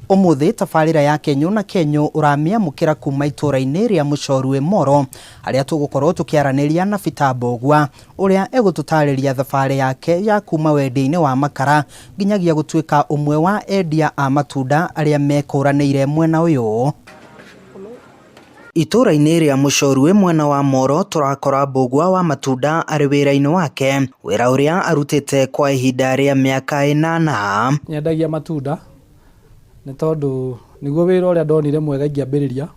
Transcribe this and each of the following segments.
Umuthi tabarĩra ya Kenyu na Kenyu uramiamukira kuma itura-ini ria Muchorwe Moro aria tugukorwo tukiaraniria na Peter Mbogua uria egututariria thabarĩ yake ya kuma wendi-ini wa makara nginyagia gutuika umwe wa endia a matunda aria mekuranĩire mwena uyu. Itura-ini ria Muchorwe mwena wa Moro turakora Mbogua wa matunda ari wira-ini wake, wira uria arutite kwa ihinda ria miaka 8. Nyendagia matunda ni tondu niguo wira uria ndonire mwega ingiambiriria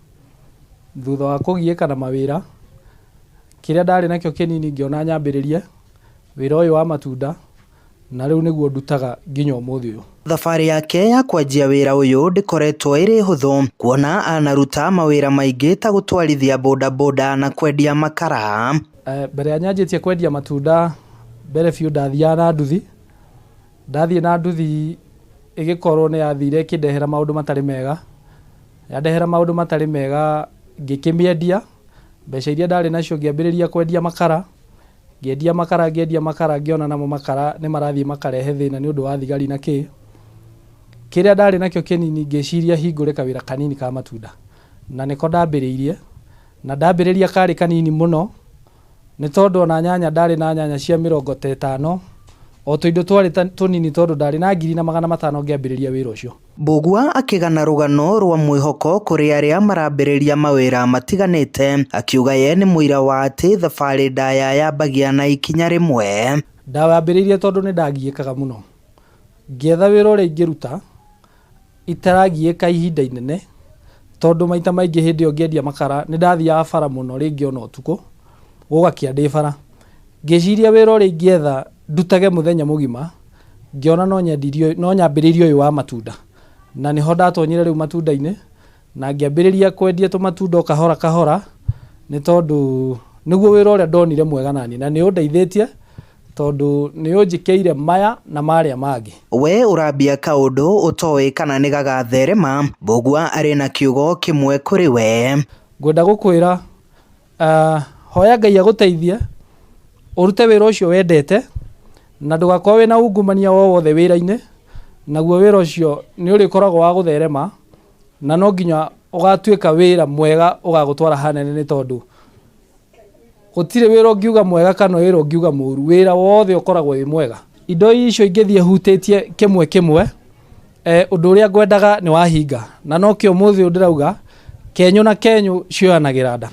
thutha wa kugieka na mawira kiria ndari nakio kinini ngiona nyambiririe wira uyu wa matunda na riu niguo ndutaga nginya umuthi uyu. Thabarĩ yake ya kwanjia wira uyu ndikoretwo iri huthu kuona anaruta mawira maingi ta gutwarithia bodaboda na kwendia makara. Mbere ya nyanjitie kwendia matunda mbere biu ndathia na nduthi, ndathie na nduthi igikorwo ni yathire kindehera maundu matari mega, yandehera maundu matari mega ngikimiendia mbeca iria ndari nacio ngiambiriria kwendia makara, ngiendia makara ngiona namo makara ni marathie makarehe thina ni undu wa thigari na kiria ndari nakio kinini ngiciria hingure kawira kanini ka matunda na niko ndambiriirie na ndambiriria kari kanini muno ni tondu ona nyanya ndari na nyanya cia 50 o tuindo twari tunini tondu ndari na 500 ngiambiriria wira ucio. Mbogua akigana rugano rwa mwihoko kuri aria marambiriria mawira matiganite, akiuga ye ni muira wa ati thabarĩ ndaya yambagia na ikinya rimwe. Ndawambiririe tondu ni ndagiekaga muno, ngietha wira uria ingiruta itaragieka ihinda inene tondu maita maingi hindi yo ngiendia makara ni ndathiaga bara muno ringi ona utuko gugakia ndi bara, ngiciria wira uria ingietha ndutage muthenya mugima ngiona no nyambiririe uyu wa matunda na niho ndatonyire riu matunda-ini na ngiambiriria kwendia tumatunda kahora ni tondu niguo wira uria ndonire mwega nani na ni undeithĩtie tondu ni unjikeire maya na maria mangi. We urambia kaundu utowe kana ni gagatherema, Mbogua ari na kiugo kimwe kuri we. Ngwenda gukwira hoya Ngai aguteithie urute wira ucio wendete na ndugakorwo wina ungumania wothe wira-ini, naguo wira ucio ni urikoragwo wa gutherema na no nginya ugatuika wira mwega ugagutwara hanene ni tondu gutire wira ungiuga mwega kana wira ungiuga muru, wira wothe ukoragwo wi mwega. Indo icio ingithie hutitie kimwe undu uria ngwendaga ni wahinga na no kio muthi ndirauga Kenyu na Kenyu cioyanagira nda.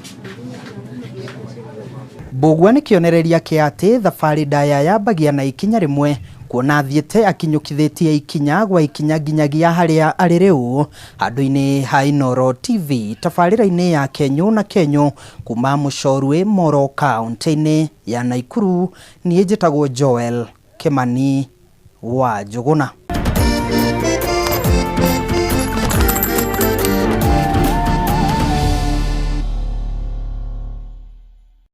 Mbogua ni kionereria kia ati thabarĩ ndaya yambagia na ikinya rimwe, kuona athiĩte akinyukithitie ikinya gwa ikinya nginyagia haria ari riu. Handũ-inĩ ha Inooro TV tabarĩra-inĩ ya Kenyu na Kenyu kuma Muchorwe Moro kaunti-inĩ ya Nakuru, niĩ njĩtagwo Joel Kimani wa Njuguna.